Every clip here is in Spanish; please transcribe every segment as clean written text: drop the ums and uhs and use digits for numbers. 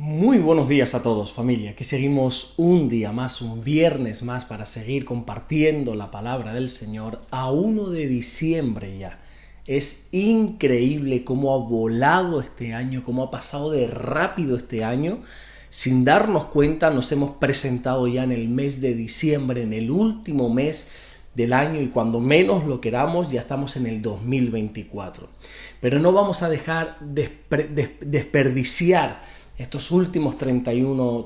Muy buenos días a todos, familia. Aquí seguimos un día más, un viernes más para seguir compartiendo la palabra del Señor a 1 de diciembre ya. Es increíble cómo ha volado este año, cómo ha pasado de rápido este año. Sin darnos cuenta nos hemos presentado ya en el mes de diciembre, en el último mes del año, y cuando menos lo queramos ya estamos en el 2024. Pero no vamos a dejar desperdiciar estos últimos 31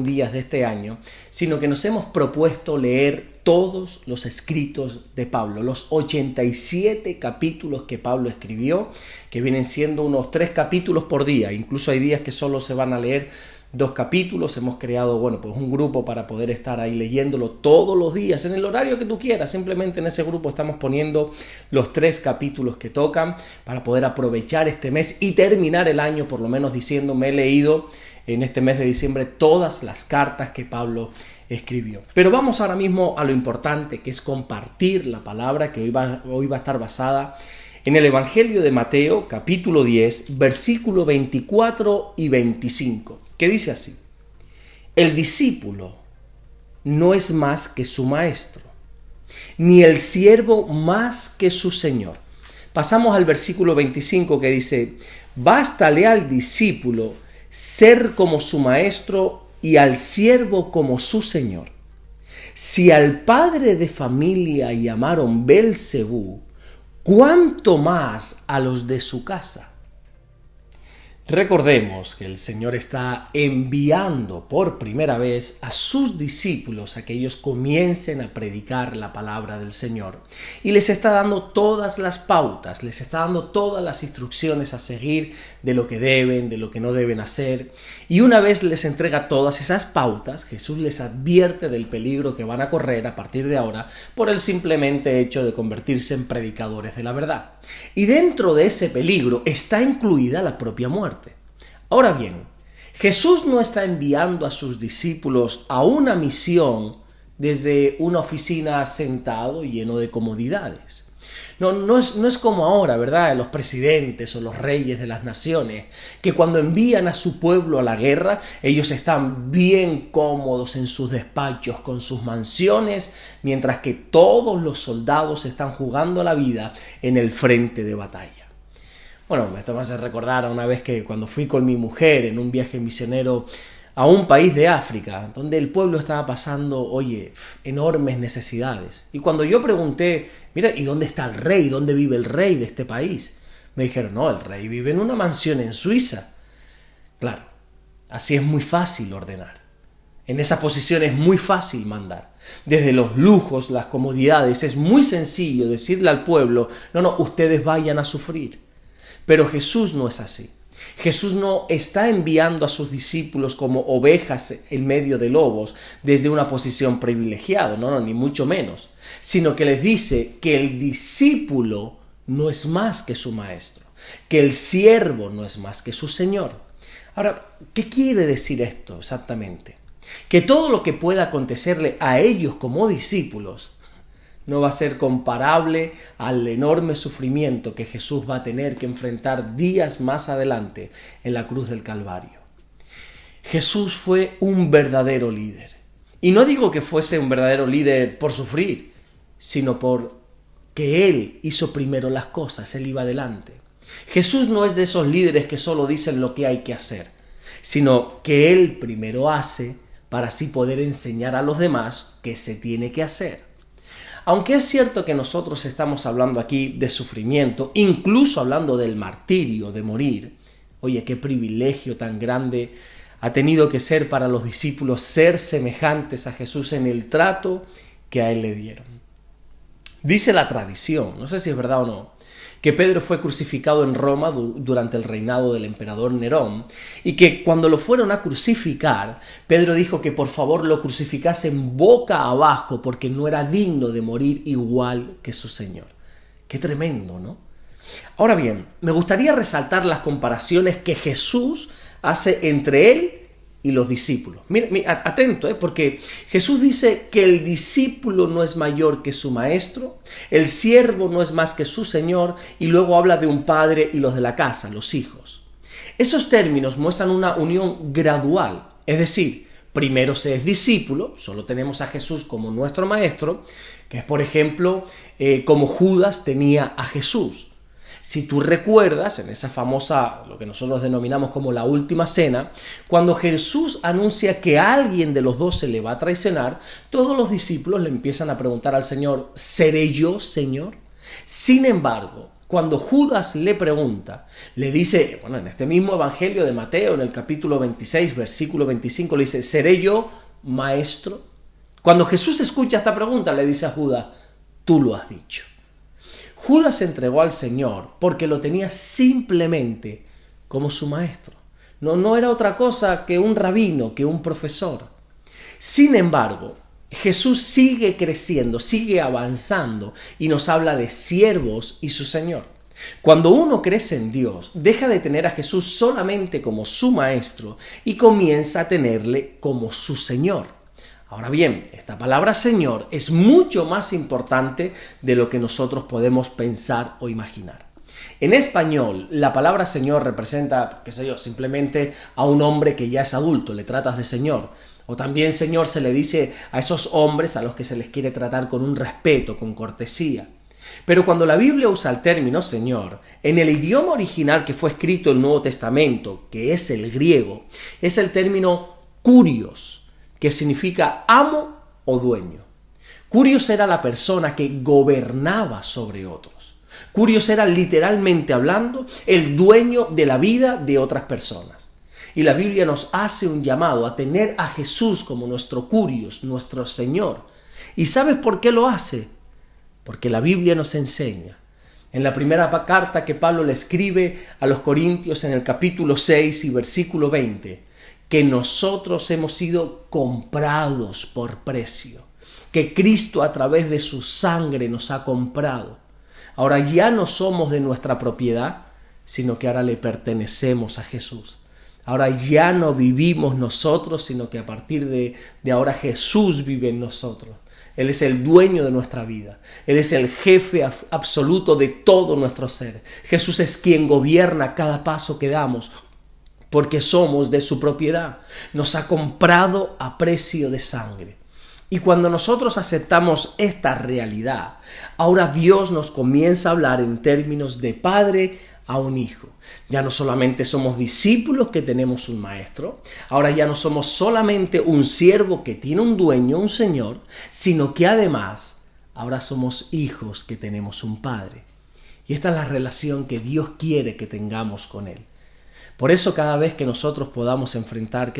días de este año, sino que nos hemos propuesto leer todos los escritos de Pablo, los 87 capítulos que Pablo escribió, que vienen siendo unos 3 capítulos por día. Incluso hay días que solo se van a leer 2 capítulos. Hemos creado, pues un grupo para poder estar ahí leyéndolo todos los días, en el horario que tú quieras. Simplemente en ese grupo estamos poniendo los 3 capítulos que tocan para poder aprovechar este mes y terminar el año por lo menos diciendo: me he leído en este mes de diciembre todas las cartas que Pablo escribió. Pero vamos ahora mismo a lo importante, que es compartir la palabra, que hoy va a estar basada en el Evangelio de Mateo, capítulo 10, versículo 24 y 25, que dice así: el discípulo no es más que su maestro, ni el siervo más que su señor. Pasamos al versículo 25, que dice: bástale al discípulo ser como su maestro y al siervo como su señor. Si al padre de familia llamaron Belcebú, ¿cuánto más a los de su casa? Recordemos que el Señor está enviando por primera vez a sus discípulos a que ellos comiencen a predicar la palabra del Señor. Y les está dando todas las pautas, les está dando todas las instrucciones a seguir de lo que deben, de lo que no deben hacer. Y una vez les entrega todas esas pautas, Jesús les advierte del peligro que van a correr a partir de ahora por el simplemente hecho de convertirse en predicadores de la verdad. Y dentro de ese peligro está incluida la propia muerte. Ahora bien, Jesús no está enviando a sus discípulos a una misión desde una oficina sentado lleno de comodidades. No es como ahora, ¿verdad? Los presidentes o los reyes de las naciones, que cuando envían a su pueblo a la guerra, ellos están bien cómodos en sus despachos, con sus mansiones, mientras que todos los soldados están jugando la vida en el frente de batalla. Bueno, esto me hace recordar a una vez que cuando fui con mi mujer en un viaje misionero a un país de África, donde el pueblo estaba pasando, enormes necesidades. Y cuando yo pregunté: mira, ¿y dónde está el rey? ¿Dónde vive el rey de este país? Me dijeron: no, el rey vive en una mansión en Suiza. Claro, así es muy fácil ordenar. En esa posición es muy fácil mandar. Desde los lujos, las comodidades, es muy sencillo decirle al pueblo: no, ustedes vayan a sufrir. Pero Jesús no es así. Jesús no está enviando a sus discípulos como ovejas en medio de lobos desde una posición privilegiada, no, ni mucho menos, sino que les dice que el discípulo no es más que su maestro, que el siervo no es más que su señor. Ahora, ¿qué quiere decir esto exactamente? Que todo lo que pueda acontecerle a ellos como discípulos no va a ser comparable al enorme sufrimiento que Jesús va a tener que enfrentar días más adelante en la cruz del Calvario. Jesús fue un verdadero líder. Y no digo que fuese un verdadero líder por sufrir, sino por que Él hizo primero las cosas, Él iba adelante. Jesús no es de esos líderes que solo dicen lo que hay que hacer, sino que Él primero hace para así poder enseñar a los demás qué se tiene que hacer. Aunque es cierto que nosotros estamos hablando aquí de sufrimiento, incluso hablando del martirio, de morir, qué privilegio tan grande ha tenido que ser para los discípulos ser semejantes a Jesús en el trato que a Él le dieron. Dice la tradición, no sé si es verdad o no, que Pedro fue crucificado en Roma durante el reinado del emperador Nerón, y que cuando lo fueron a crucificar, Pedro dijo que por favor lo crucificasen boca abajo porque no era digno de morir igual que su Señor. Qué tremendo, ¿no? Ahora bien, me gustaría resaltar las comparaciones que Jesús hace entre Él y los discípulos. Mira, atento, porque Jesús dice que el discípulo no es mayor que su maestro, el siervo no es más que su señor, y luego habla de un padre y los de la casa, los hijos. Esos términos muestran una unión gradual, es decir, primero se es discípulo, solo tenemos a Jesús como nuestro maestro, que es por ejemplo como Judas tenía a Jesús. Si tú recuerdas, en esa famosa, lo que nosotros denominamos como la última cena, cuando Jesús anuncia que alguien de los 12 le va a traicionar, todos los discípulos le empiezan a preguntar al Señor, ¿seré yo, Señor? Sin embargo, cuando Judas le pregunta, le dice, bueno, en este mismo evangelio de Mateo, en el capítulo 26, versículo 25, le dice, ¿seré yo, maestro? Cuando Jesús escucha esta pregunta, le dice a Judas, tú lo has dicho. Judas se entregó al Señor porque lo tenía simplemente como su maestro. No era otra cosa que un rabino, que un profesor. Sin embargo, Jesús sigue creciendo, sigue avanzando y nos habla de siervos y su Señor. Cuando uno crece en Dios, deja de tener a Jesús solamente como su maestro y comienza a tenerle como su Señor. Ahora bien, esta palabra Señor es mucho más importante de lo que nosotros podemos pensar o imaginar. En español, la palabra Señor representa, simplemente a un hombre que ya es adulto, le tratas de Señor. O también Señor se le dice a esos hombres a los que se les quiere tratar con un respeto, con cortesía. Pero cuando la Biblia usa el término Señor, en el idioma original que fue escrito en el Nuevo Testamento, que es el griego, es el término kurios, que significa amo o dueño. Kurios era la persona que gobernaba sobre otros. Kurios era, literalmente hablando, el dueño de la vida de otras personas. Y la Biblia nos hace un llamado a tener a Jesús como nuestro kurios, nuestro Señor. ¿Y sabes por qué lo hace? Porque la Biblia nos enseña. En la primera carta que Pablo le escribe a los Corintios en el capítulo 6 y versículo 20, que nosotros hemos sido comprados por precio, que Cristo a través de su sangre nos ha comprado. Ahora ya no somos de nuestra propiedad, sino que ahora le pertenecemos a Jesús. Ahora ya no vivimos nosotros, sino que a partir de ahora Jesús vive en nosotros. Él es el dueño de nuestra vida. Él es el jefe absoluto de todo nuestro ser. Jesús es quien gobierna cada paso que damos, porque somos de su propiedad. Nos ha comprado a precio de sangre. Y cuando nosotros aceptamos esta realidad, ahora Dios nos comienza a hablar en términos de padre a un hijo. Ya no solamente somos discípulos que tenemos un maestro, ahora ya no somos solamente un siervo que tiene un dueño, un señor, sino que además ahora somos hijos que tenemos un padre. Y esta es la relación que Dios quiere que tengamos con Él. Por eso cada vez que nosotros podamos enfrentar,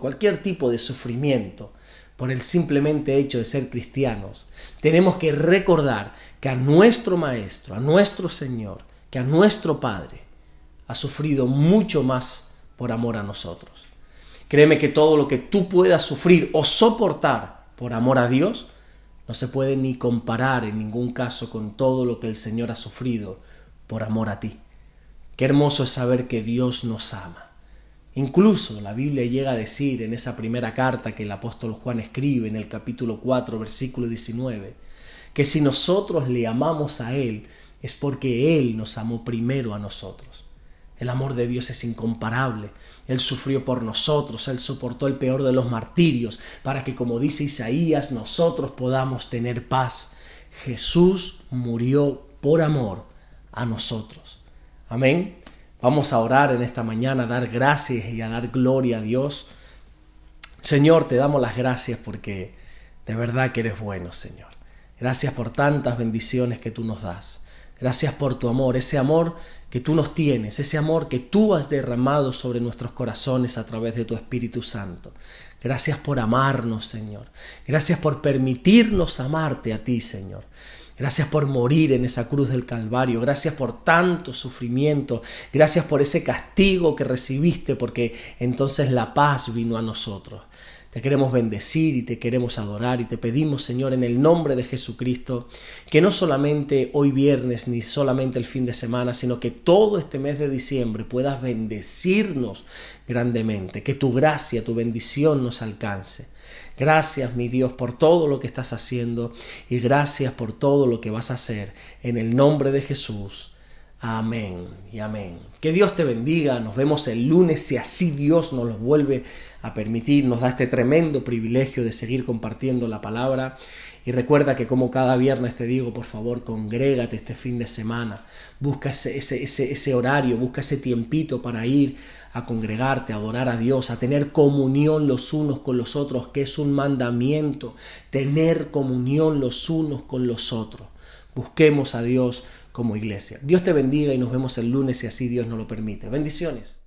cualquier tipo de sufrimiento por el simplemente hecho de ser cristianos, tenemos que recordar que a nuestro Maestro, a nuestro Señor, que a nuestro Padre ha sufrido mucho más por amor a nosotros. Créeme que todo lo que tú puedas sufrir o soportar por amor a Dios no se puede ni comparar en ningún caso con todo lo que el Señor ha sufrido por amor a ti. Qué hermoso es saber que Dios nos ama. Incluso la Biblia llega a decir en esa primera carta que el apóstol Juan escribe en el capítulo 4, versículo 19, que si nosotros le amamos a Él es porque Él nos amó primero a nosotros. El amor de Dios es incomparable. Él sufrió por nosotros, Él soportó el peor de los martirios para que, como dice Isaías, nosotros podamos tener paz. Jesús murió por amor a nosotros. Amén. Vamos a orar en esta mañana, a dar gracias y a dar gloria a Dios. Señor, te damos las gracias porque de verdad que eres bueno, Señor. Gracias por tantas bendiciones que tú nos das. Gracias por tu amor, ese amor que tú nos tienes, ese amor que tú has derramado sobre nuestros corazones a través de tu Espíritu Santo. Gracias por amarnos, Señor. Gracias por permitirnos amarte a ti, Señor. Gracias por morir en esa cruz del Calvario. Gracias por tanto sufrimiento. Gracias por ese castigo que recibiste, porque entonces la paz vino a nosotros. Te queremos bendecir y te queremos adorar y te pedimos, Señor, en el nombre de Jesucristo, que no solamente hoy viernes ni solamente el fin de semana, sino que todo este mes de diciembre puedas bendecirnos grandemente, que tu gracia, tu bendición nos alcance. Gracias, mi Dios, por todo lo que estás haciendo y gracias por todo lo que vas a hacer. En el nombre de Jesús. Amén y amén. Que Dios te bendiga. Nos vemos el lunes si así Dios nos lo vuelve a permitir. Nos da este tremendo privilegio de seguir compartiendo la palabra. Y recuerda que como cada viernes te digo, por favor, congrégate este fin de semana. Busca ese horario, busca ese tiempito para ir a congregarte, a adorar a Dios, a tener comunión los unos con los otros, que es un mandamiento, tener comunión los unos con los otros. Busquemos a Dios como iglesia. Dios te bendiga y nos vemos el lunes si así Dios nos lo permite. Bendiciones.